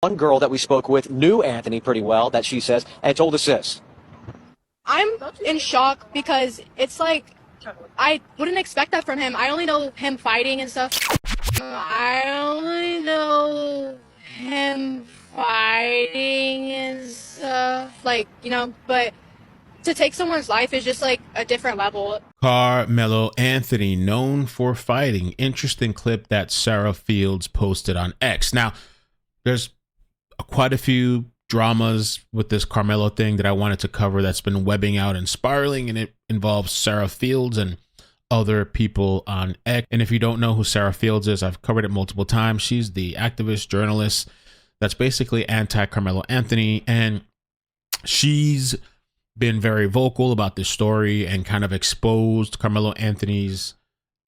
One girl that we spoke with knew Anthony pretty well, that she says, and told us this. I'm in shock because it's like, I wouldn't expect that from him. I only know him fighting and stuff. I only know him fighting and stuff. Like, you know, but to take someone's life is just like a different level. Karmelo Anthony, known for fighting. Interesting clip that Sarah Fields posted on X. Now, there's quite a few dramas with this Karmelo thing that I wanted to cover that's been webbing out and spiraling, and it involves Sarah Fields and other people on X. And if you don't know who Sarah Fields is, I've covered it multiple times. She's the activist journalist that's basically anti-Karmelo Anthony, and she's been very vocal about this story and kind of exposed Karmelo Anthony's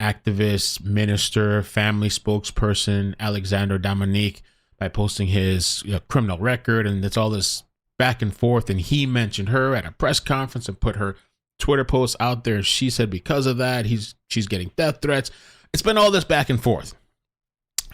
activist, minister, family spokesperson, Alexander Dominique, by posting his criminal record. And it's all this back and forth. And he mentioned her at a press conference and put her Twitter post out there. She said because of that, she's getting death threats. It's been all this back and forth.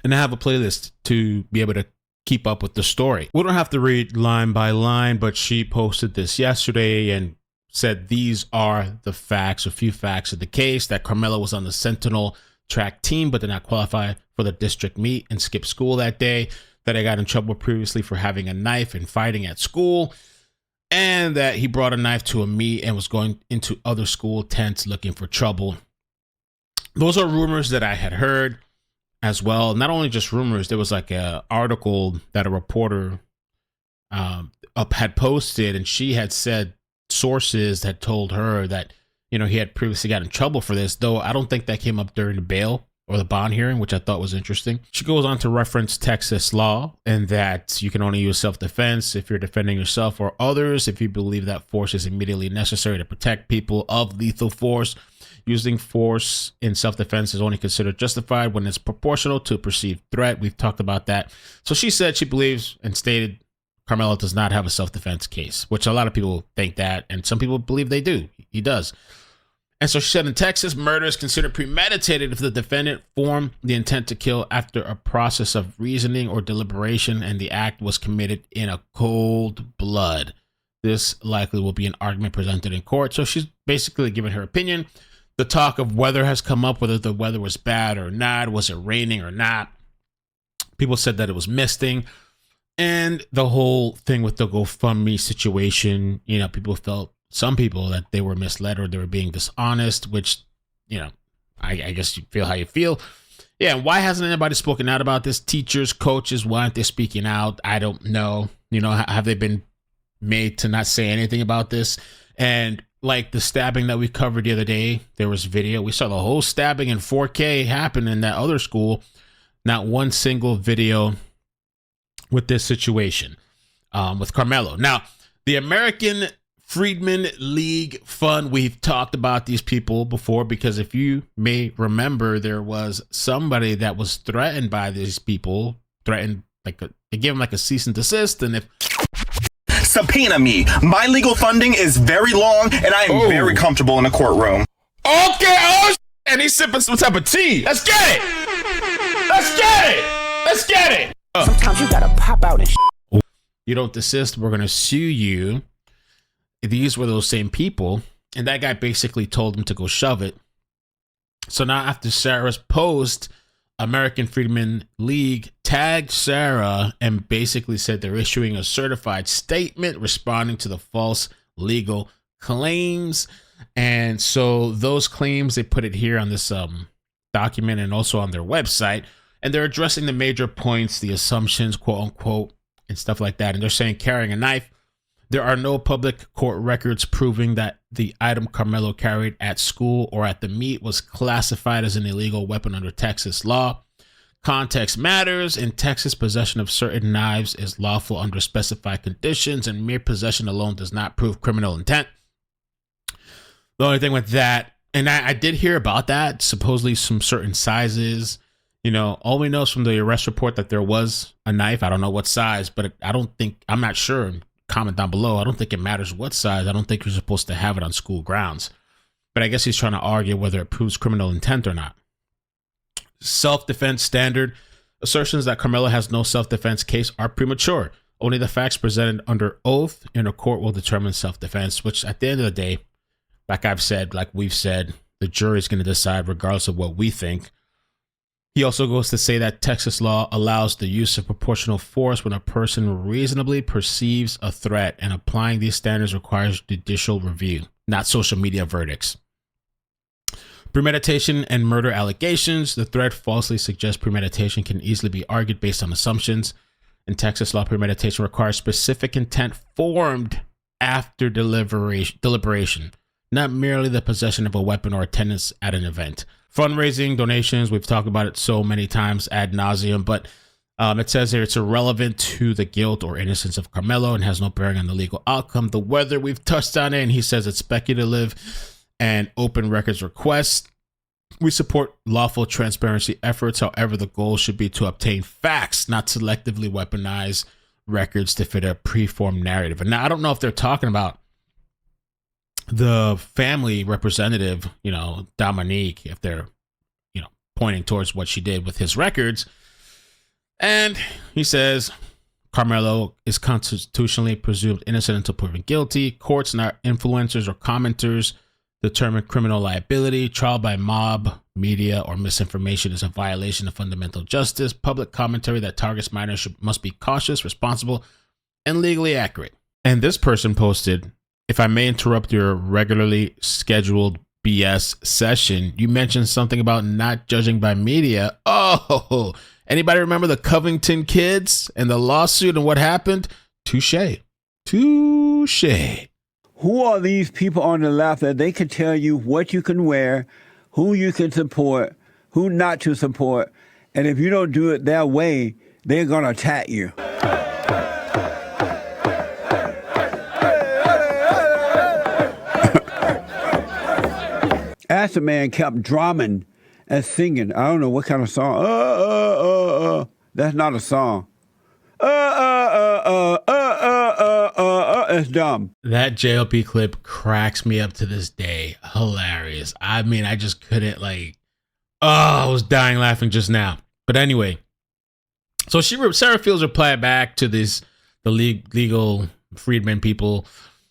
And I have a playlist to be able to keep up with the story. We don't have to read line by line, but she posted this yesterday and said these are the facts, a few facts of the case: that Karmelo was on the Sentinel track team but did not qualify for the district meet and skipped school that day, that I got in trouble previously for having a knife and fighting at school, and that he brought a knife to a meet and was going into other school tents looking for trouble. Those are rumors that I had heard as well. Not only just rumors, there was like an article that a reporter had posted, and she had said sources had told her that, you know, he had previously got in trouble for this, though I don't think that came up during the bail or the bond hearing, which I thought was interesting. She goes on to reference Texas law and that you can only use self-defense if you're defending yourself or others, if you believe that force is immediately necessary to protect people of lethal force. Using force in self-defense is only considered justified when it's proportional to a perceived threat. We've talked about that. So she said she believes and stated Karmelo does not have a self-defense case, which a lot of people think that, and some people believe they do. He does. And so she said in Texas, murder is considered premeditated if the defendant formed the intent to kill after a process of reasoning or deliberation and the act was committed in a cold blood. This likely will be an argument presented in court. So she's basically giving her opinion. The talk of weather has come up, whether the weather was bad or not. Was it raining or not? People said that it was misting. And the whole thing with the GoFundMe situation, you know, some people that they were misled or they were being dishonest, which, you know, I guess you feel how you feel. Yeah, and why hasn't anybody spoken out about this? Teachers, coaches, why aren't they speaking out? I don't know. You know, have they been made to not say anything about this? And like the stabbing that we covered the other day, there was video. We saw the whole stabbing in 4K happen in that other school. Not one single video with this situation with Karmelo. Now, the American Freedmen League Fund, we've talked about these people before, because if you may remember, there was somebody that was threatened by these people, threatened, like they gave him like a cease and desist, and if subpoena me. My legal funding is very long, and I am very comfortable in a courtroom. Okay, and he's sipping some type of tea. Let's get it. Let's get it. Let's get it. Sometimes you gotta pop out and you don't desist, we're gonna sue you. These were those same people, and that guy basically told him to go shove it. So now after Sarah's post, American Freedmen League tagged Sarah and basically said they're issuing a certified statement responding to the false legal claims. And so those claims, they put it here on this document and also on their website, and they're addressing the major points, the assumptions, quote unquote, and stuff like that. And they're saying carrying a knife. There are no public court records proving that the item Karmelo carried at school or at the meet was classified as an illegal weapon under Texas law. Context matters. In Texas, possession of certain knives is lawful under specified conditions, and mere possession alone does not prove criminal intent. The only thing with that, and I did hear about that, supposedly some certain sizes, you know, all we know is from the arrest report that there was a knife. I don't know what size, but I'm not sure. Comment down below. I don't think it matters what size. I don't think you're supposed to have it on school grounds. But I guess he's trying to argue whether it proves criminal intent or not. Self-defense standard. Assertions that Karmelo has no self-defense case are premature. Only the facts presented under oath in a court will determine self-defense, which at the end of the day, like we've said, the jury is going to decide regardless of what we think. He also goes to say that Texas law allows the use of proportional force when a person reasonably perceives a threat, and applying these standards requires judicial review, not social media verdicts. Premeditation and murder allegations. The threat falsely suggests premeditation can easily be argued based on assumptions. In Texas law, premeditation requires specific intent formed after deliberation, not merely the possession of a weapon or attendance at an event. Fundraising, donations, we've talked about it so many times ad nauseum, but it says here it's irrelevant to the guilt or innocence of Karmelo and has no bearing on the legal outcome. The whether, we've touched on it, and he says it's speculative and open records requests. We support lawful transparency efforts. However, the goal should be to obtain facts, not selectively weaponize records to fit a preformed narrative. And now I don't know if they're talking about the family representative, Dominique, if they're, pointing towards what she did with his records. And he says Karmelo is constitutionally presumed innocent until proven guilty. Courts, not influencers or commenters, determine criminal liability. Trial by mob, media, or misinformation is a violation of fundamental justice. Public commentary that targets minors must be cautious, responsible, and legally accurate. And this person posted, if I may interrupt your regularly scheduled BS session, you mentioned something about not judging by media. Oh, anybody remember the Covington kids and the lawsuit and what happened? Touche. Touche. Who are these people on the left that they can tell you what you can wear, who you can support, who not to support, and if you don't do it their way, they're going to attack you. Acid Man kept drumming and singing. I don't know what kind of song. That's not a song. It's dumb. That JLP clip cracks me up to this day. Hilarious. I mean, I just couldn't I was dying laughing just now. But anyway, so Sarah Fields replied back to the legal freedmen people,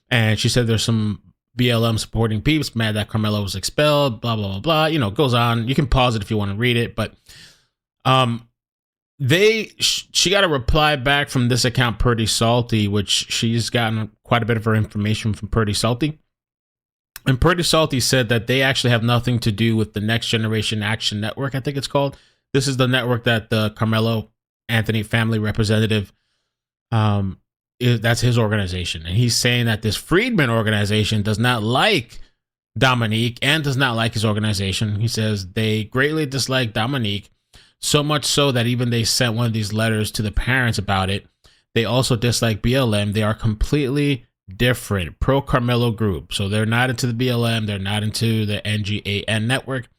and she said there's some BLM supporting peeps mad that Karmelo was expelled, blah, blah, blah, blah. It goes on. You can pause it if you want to read it, but she got a reply back from this account, Purdy Salty, which she's gotten quite a bit of her information from Purdy Salty. And Purdy Salty said that they actually have nothing to do with the Next Generation Action Network, I think it's called. This is the network that the Karmelo Anthony family representative, that's his organization. And he's saying that this Freedman organization does not like Dominique and does not like his organization. He says they greatly dislike Dominique, so much so that even they sent one of these letters to the parents about it. They also dislike BLM. They are completely different pro Karmelo group. So they're not into the BLM. They're not into the NGAN network.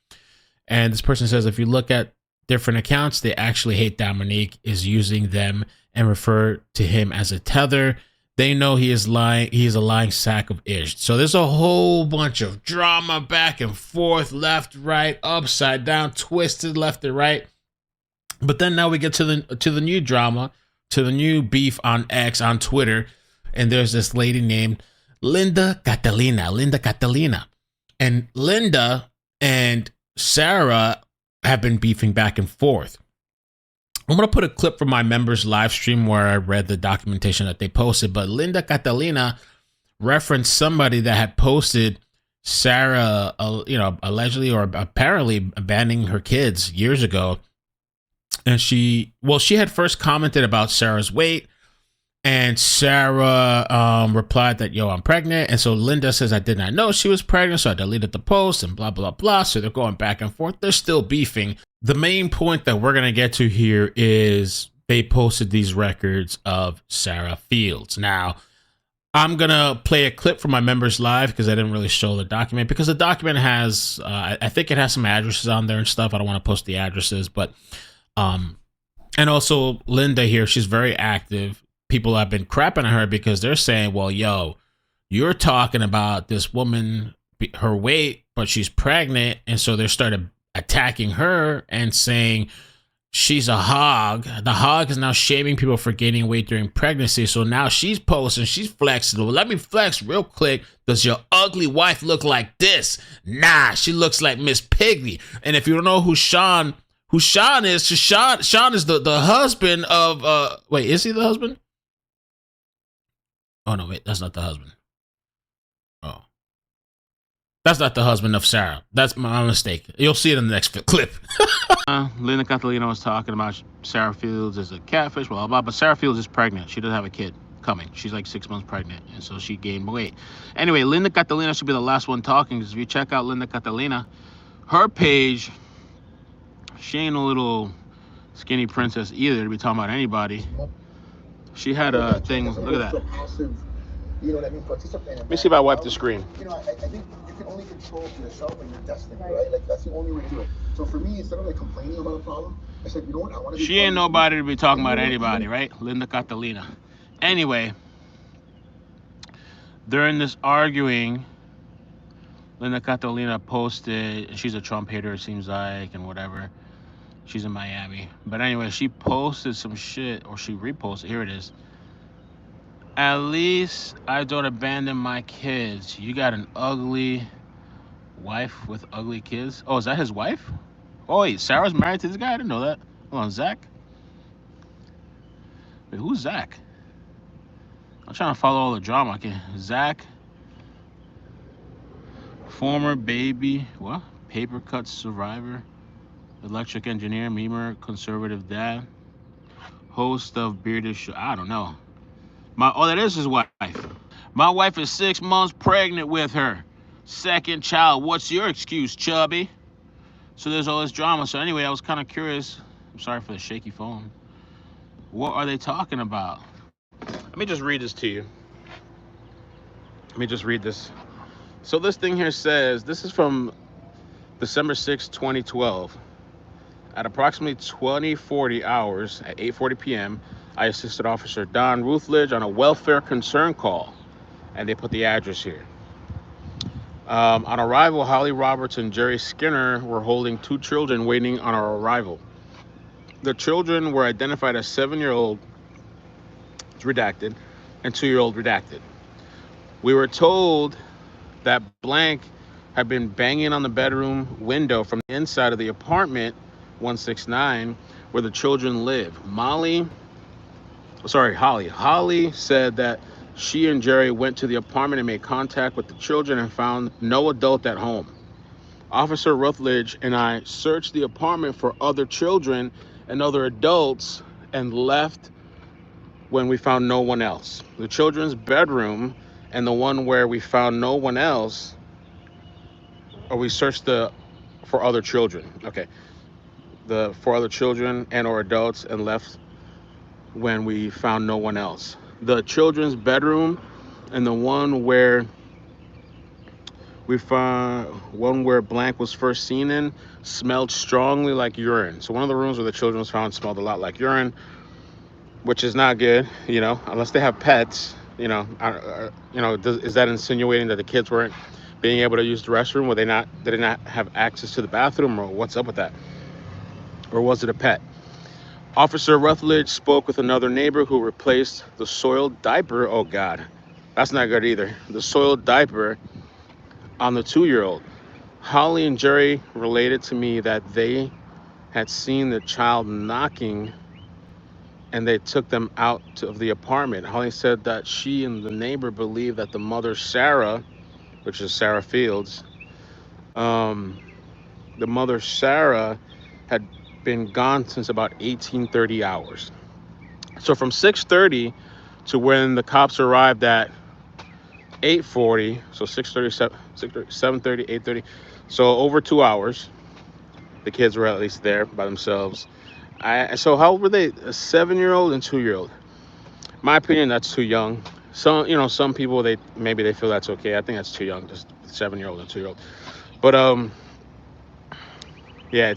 And this person says, if you look at different accounts, they actually hate Dominique, is using them and refer to him as a tether. They know he is lying. He is a lying sack of ish. So there's a whole bunch of drama back and forth, left, right, upside down, twisted left and right. But then now we get to the new drama, to the new beef on X, on Twitter. And there's this lady named Linda Catalina. And Linda and Sarah have been beefing back and forth. I'm going to put a clip from my members live stream where I read the documentation that they posted, but Linda Catalina referenced somebody that had posted Sarah, allegedly or apparently abandoning her kids years ago. And she had first commented about Sarah's weight, and Sarah replied that, I'm pregnant. And so Linda says, I did not know she was pregnant, so I deleted the post and blah, blah, blah. So they're going back and forth. They're still beefing. The main point that we're going to get to here is they posted these records of Sarah Fields. Now, I'm going to play a clip from my members live because I didn't really show the document, because the document has, I think it has some addresses on there and stuff. I don't want to post the addresses, but, and also Linda here, she's very active. People have been crapping on her because they're saying, well, you're talking about this woman, her weight, but she's pregnant. And so they started attacking her and saying she's a hog. The hog is now shaming people for gaining weight during pregnancy. So now she's posting, she's flexing. Well, let me flex real quick. Does your ugly wife look like this? Nah, she looks like Miss Piggy. And if you don't know who Sean is, Sean is the husband of wait, is he the husband? Oh no, wait, that's not the husband. Oh. That's not the husband of Sarah. That's my mistake. You'll see it in the next clip. Linda Catalina was talking about Sarah Fields as a catfish, blah, blah, blah. But Sarah Fields is pregnant. She doesn't have a kid coming. She's like 6 months pregnant, and so she gained weight. Anyway, Linda Catalina should be the last one talking, because if you check out Linda Catalina, her page, she ain't no little skinny princess either to be talking about anybody. She had a thing. Look at that. You know what I mean? Let me see if I wipe the screen. You know, I think you can only control yourself and your destiny, right? Like, that's the only way to do it. So for me, instead of like complaining about a problem, I said, you know what? I want to be. She ain't nobody to be talking about anybody, right? Linda Catalina. Anyway, during this arguing, Linda Catalina posted, and she's a Trump hater, it seems like, and whatever. She's in Miami. But anyway, she posted some shit, or she reposted. Here it is. At least I don't abandon my kids. You got an ugly wife with ugly kids? Oh, is that his wife? Oh, wait, Sarah's married to this guy? I didn't know that. Hold on, Zach? Wait, who's Zach? I'm trying to follow all the drama. Okay, Zach, former baby, what? Paper cut survivor, electric engineer, memer, conservative dad, host of Bearded Show. I don't know. That is his wife. My wife is 6 months pregnant with her second child. What's your excuse, chubby? So there's all this drama. So anyway, I was kind of curious. I'm sorry for the shaky phone. What are they talking about? Let me just read this to you. Let me just read this. So this thing here says, this is from December 6, 2012. At approximately 20:40 hours at 8:40 p.m., I assisted Officer Don Rutledge on a welfare concern call, and they put the address here. On arrival, Holly Roberts and Jerry Skinner were holding 2 children waiting on our arrival. The children were identified as 7-year-old redacted and 2-year-old redacted. We were told that blank had been banging on the bedroom window from the inside of the apartment 169 where the children live. Holly said that she and Jerry went to the apartment and made contact with the children and found no adult at home. Officer Rutledge and I searched the apartment for other children and other adults and left when we found no one else. The children's bedroom and the one where we found no one else, or we searched for other children. Okay. For other children and or adults and left when we found no one else. The children's bedroom and the one where we found, one where blank was first seen in, smelled strongly like urine. So one of the rooms where the children was found smelled a lot like urine, which is not good, you know, unless they have pets, you know. Is that insinuating that the kids weren't being able to use the restroom? They did not have access to the bathroom, or what's up with that? Or was it a pet? Officer Rutledge spoke with another neighbor who replaced the soiled diaper. Oh God, that's not good either. The soiled diaper on the 2-year-old. Holly and Jerry related to me that they had seen the child knocking and they took them out of the apartment. Holly said that she and the neighbor believed that the mother, Sarah, which is Sarah Fields, the mother, Sarah, had been gone since about 1830 hours. So from 6:30 to when the cops arrived at 8:40, so 6:30, 7:30, 8:30, so over 2 hours, the kids were at least there by themselves. So how old were they? A 7-year-old and 2-year-old. My opinion, that's too young. Some people, they feel that's okay. I think that's too young, just 7-year-old and 2-year-old. But yeah,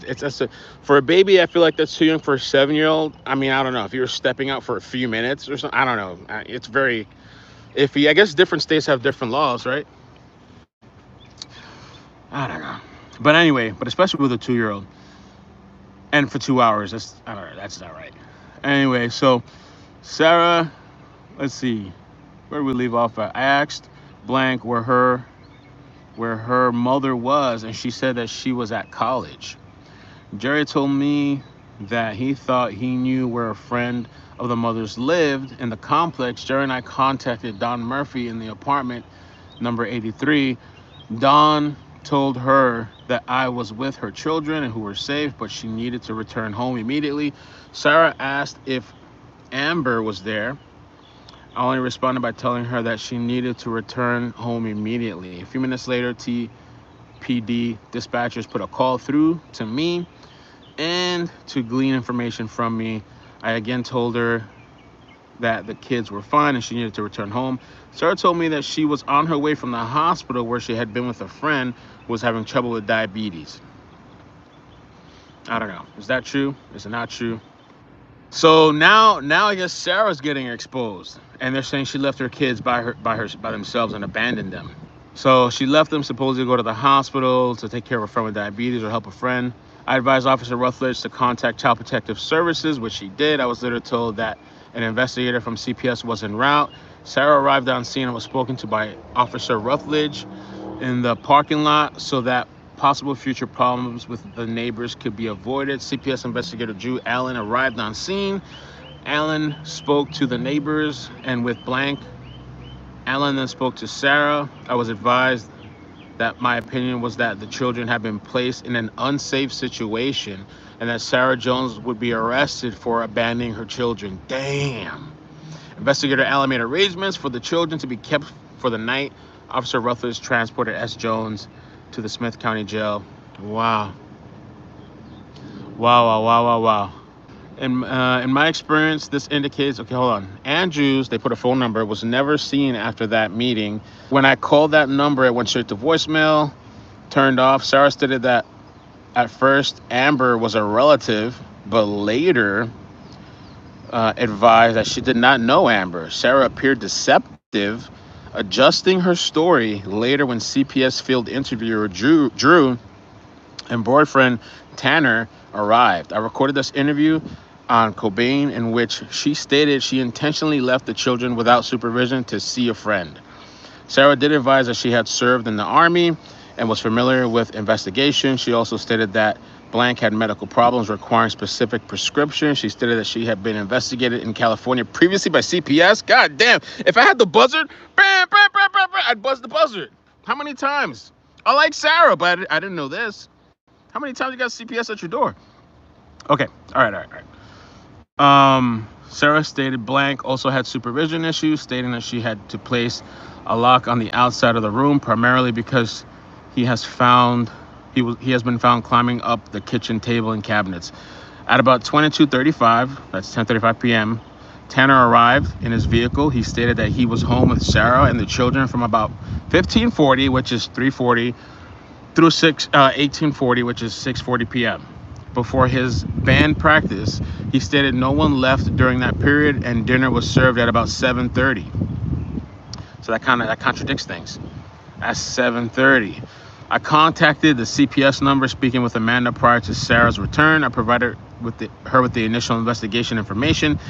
for a baby, I feel like that's too young. For a 7-year-old, I mean, I don't know. If you were stepping out for a few minutes or something, I don't know. It's very iffy. I guess different states have different laws, right? I don't know. But anyway, especially with a 2-year-old. And for 2 hours, I don't know, that's not right. Anyway, so Sarah, let's see, where did we leave off at? I asked blank where her mother was, and she said that she was at college. Jerry told me that he thought he knew where a friend of the mother's lived in the complex. Jerry and I contacted Don Murphy in the apartment number 83. Don told her that I was with her children and who were safe, but she needed to return home immediately. Sarah asked if Amber was there. I only responded by telling her that she needed to return home immediately. A few minutes later, TPD dispatchers put a call through to me and to glean information from me. I again told her that the kids were fine and she needed to return home. Sarah told me that she was on her way from the hospital where she had been with a friend who was having trouble with diabetes. I don't know. Is that true? Is it not true? So now I guess Sarah's getting exposed, and they're saying she left her kids by themselves and abandoned them. So she left them supposedly to go to the hospital to take care of a friend with diabetes or help a friend. I advised Officer Rutledge to contact Child Protective Services, which she did. I was later told that an investigator from CPS was en route. Sarah arrived on scene and was spoken to by Officer Rutledge in the parking lot so that possible future problems with the neighbors could be avoided. CPS investigator Drew Allen arrived on scene. Allen spoke to the neighbors, and with blank, Allen then spoke to Sarah. I was advised that my opinion was that the children had been placed in an unsafe situation and that Sarah Jones would be arrested for abandoning her children. Damn. Investigator Allen made arrangements for the children to be kept for the night. Officer Rutledge transported S. Jones to the Smith County Jail. Wow. Wow. In my experience, this indicates, okay, hold on. Andrews, they put a phone number, was never seen after that meeting. When I called that number, it went straight to voicemail, turned off. Sarah stated that at first Amber was a relative, but later advised that she did not know Amber. Sarah appeared deceptive, adjusting her story later when CPS field interviewer Drew and boyfriend Tanner arrived. I recorded this interview on Cobain in which she stated she intentionally left the children without supervision to see a friend. Sarah did advise that she had served in the Army and was familiar with investigation. She also stated that blank had medical problems requiring specific prescriptions. She stated that she had been investigated in California previously by CPS. God damn, if I had the buzzard, bam, bam, bam, bam, bam, I'd buzz the buzzard. How many times? I like Sarah, but I didn't know this. How many times you got CPS at your door? Okay, all right. Sarah stated blank also had supervision issues, stating that she had to place a lock on the outside of the room, primarily because he has been found climbing up the kitchen table and cabinets. At about 22:35, that's 10:35 p.m., Tanner arrived in his vehicle. He stated that he was home with Sarah and the children from about 15:40, which is 3:40, through 18:40, which is 6:40 p.m. Before his band practice, he stated no one left during that period and dinner was served at about 7:30. So that contradicts things. At 7:30. I contacted the CPS number speaking with Amanda prior to Sarah's return. I provided her with the initial investigation information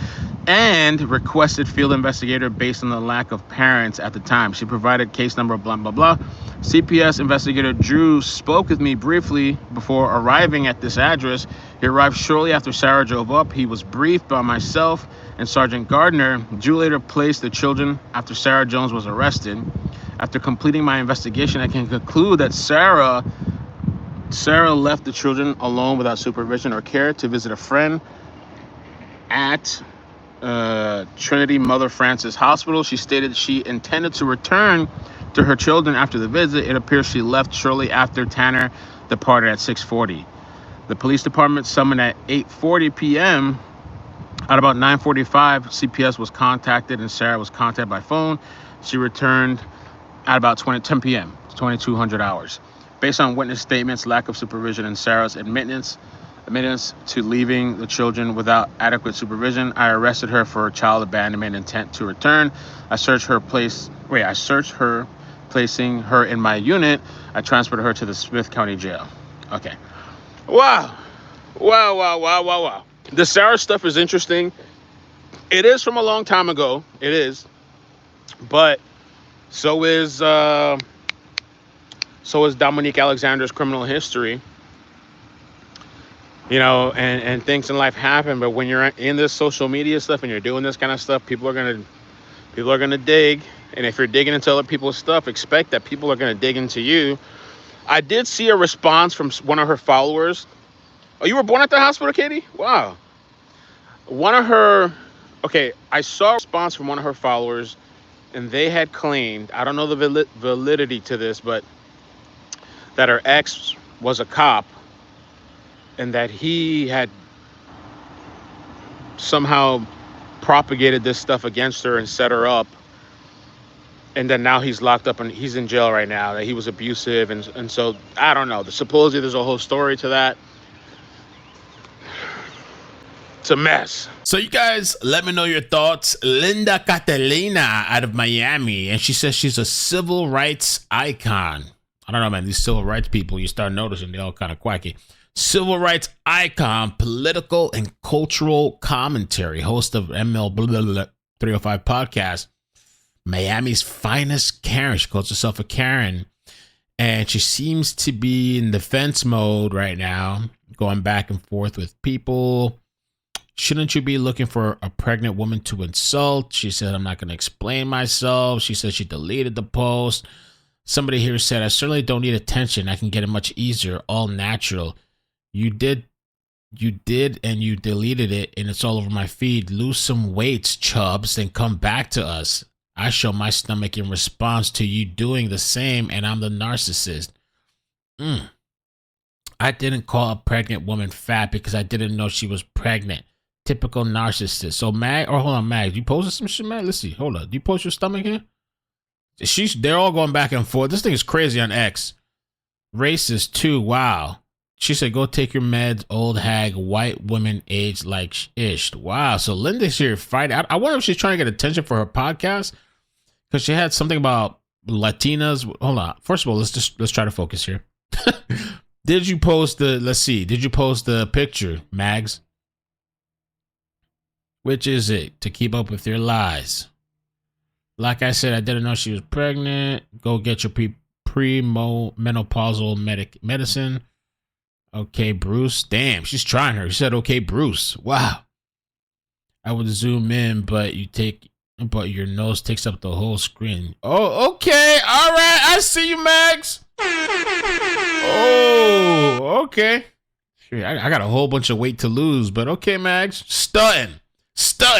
and requested field investigator based on the lack of parents at the time. She provided case number blah, blah, blah. CPS investigator Drew spoke with me briefly before arriving at this address. He arrived shortly after Sarah drove up. He was briefed by myself and Sergeant Gardner. Drew later placed the children after Sarah Jones was arrested. After completing my investigation, I can conclude that Sarah left the children alone without supervision or care to visit a friend at Trinity Mother Frances Hospital. She stated she intended to return to her children after the visit. It appears she left shortly after Tanner departed at 6:40. The police department summoned at 8:40 p.m. At about 9:45, CPS was contacted and Sarah was contacted by phone. She returned at about 10 p.m., 2200 hours. Based on witness statements, lack of supervision, and Sarah's admittance to leaving the children without adequate supervision, I arrested her for child abandonment intent to return. I searched her, placing her in my unit. I transferred her to the Smith County Jail. Okay. Wow. Wow. The Sarah stuff is interesting. It is from a long time ago. It is. But so is Dominique Alexander's criminal history. You know, and things in life happen, but when you're in this social media stuff and you're doing this kind of stuff, people are gonna dig. And if you're digging into other people's stuff, expect that people are gonna dig into you. I did see a response from one of her followers. Oh, you were born at the hospital, Katie? Wow. I saw a response from one of her followers, and they had claimed, I don't know the validity to this, but that her ex was a cop and that he had somehow propagated this stuff against her and set her up. And then now he's locked up and he's in jail right now, that he was abusive. And so, I don't know. Supposedly there's a whole story to that. It's a mess. So you guys, let me know your thoughts. Linda Catalina out of Miami, and she says she's a civil rights icon. I don't know, man. These civil rights people, you start noticing they're all kind of quacky. Civil rights icon, political and cultural commentary, host of ML 305 podcast, Miami's finest Karen. She calls herself a Karen, and she seems to be in defense mode right now, going back and forth with people. Shouldn't you be looking for a pregnant woman to insult? She said, I'm not going to explain myself. She said she deleted the post. Somebody here said, I certainly don't need attention. I can get it much easier, all natural. You did, and you deleted it, and it's all over my feed. Lose some weights, chubs, then come back to us. I show my stomach in response to you doing the same, and I'm the narcissist. I didn't call a pregnant woman fat because I didn't know she was pregnant. Typical narcissist. So hold on, Mag, you posted some shit, Mag? Let's see. Hold on. Do you post your stomach here? They're all going back and forth. This thing is crazy on X. Racist too. Wow. She said, go take your meds, old hag, white women age like ish. Wow. So Linda's here fighting. I wonder if she's trying to get attention for her podcast, because she had something about Latinas. Hold on. First of all, let's try to focus here. Did you post the picture, Mags? Which is it? To keep up with your lies. Like I said, I didn't know she was pregnant. Go get your premenopausal medicine. Okay, Bruce. Damn, she's trying her. She said, okay, Bruce. Wow. I would zoom in, but your nose takes up the whole screen. Oh, okay. All right. I see you, Max. Oh, okay. Sure, I got a whole bunch of weight to lose, but okay, Max. Stunting.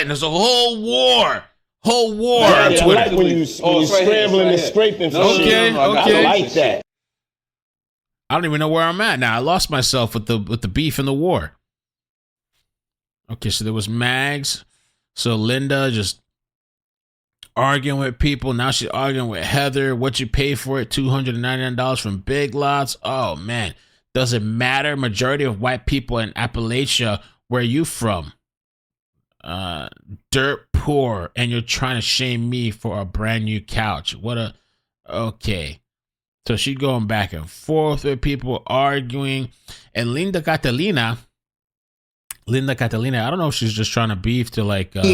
There's a whole war. On Twitter. I like when you scrambling and scraping for shit. I like that. I don't even know where I'm at now. I lost myself with the beef and the war. Okay, so there was Mags. So Linda just arguing with people. Now she's arguing with Heather. What you pay for it? $299 from Big Lots. Oh man, does it matter? Majority of white people in Appalachia. Where are you from? Dirt poor, and you're trying to shame me for a brand new couch. Okay. So she's going back and forth with people arguing, and Linda Catalina, I don't know if she's just trying to beef to like. I'm a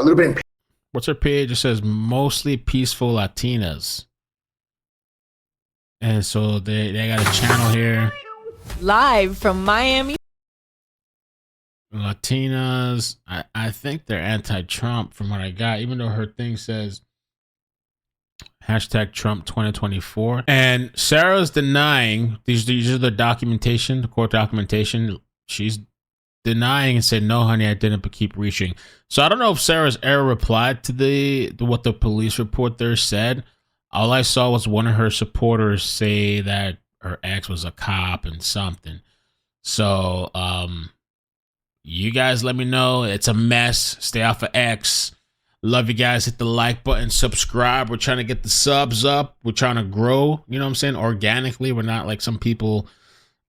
little bit. What's her page? It says mostly peaceful Latinas, and so they got a channel here. Live from Miami. Latinas, I think they're anti-Trump from what I got, even though her thing says hashtag Trump 2024. And Sarah's denying, these are the documentation, the court documentation. She's denying and said, no, honey, I didn't, but keep reaching. So I don't know if Sarah's ever replied to what the police report there said. All I saw was one of her supporters say that her ex was a cop and something. So, you guys let me know. It's a mess. Stay off of X. Love you guys. Hit the like button. Subscribe. We're trying to get the subs up. We're trying to grow. You know what I'm saying? Organically. We're not like some people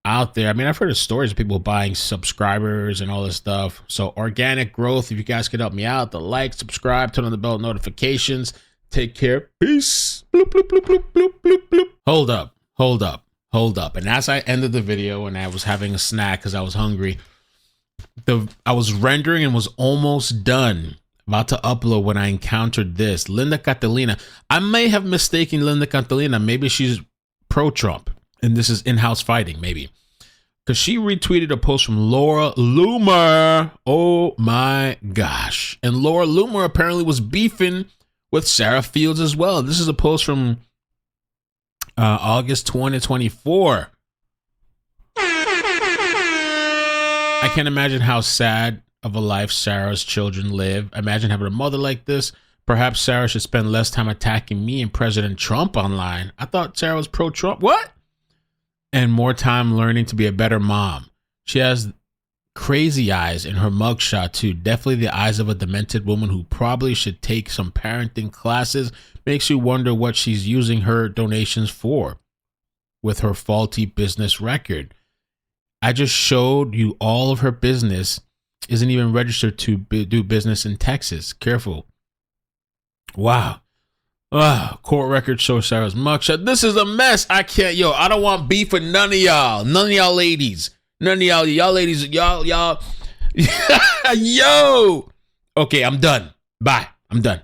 out there. I mean, I've heard of stories of people buying subscribers and all this stuff. So organic growth. If you guys could help me out, the like, subscribe, turn on the bell notifications. Take care. Peace. Bloop, bloop, bloop, bloop, bloop, bloop, bloop. Hold up. hold up. And as I ended the video and I was having a snack because I was hungry, I was rendering and was almost done, about to upload, when I encountered this. Linda Catalina. I may have mistaken Linda Catalina. Maybe she's pro-Trump and this is in-house fighting, maybe. Because she retweeted a post from Laura Loomer. Oh my gosh. And Laura Loomer apparently was beefing with Sarah Fields as well. This is a post from August 2024. I can't imagine how sad of a life Sarah's children live. Imagine having a mother like this. Perhaps Sarah should spend less time attacking me and President Trump online. I thought Sarah was pro-Trump. What? And more time learning to be a better mom. She has crazy eyes in her mugshot too. Definitely the eyes of a demented woman who probably should take some parenting classes. Makes you wonder what she's using her donations for with her faulty business record. I just showed you all of her business isn't even registered to do business in Texas. Careful. Wow. Court records show Sarah's mugshot. This is a mess. I don't want beef with none of y'all. None of y'all ladies. None of y'all ladies. Y'all. Yo. Okay, I'm done. Bye. I'm done.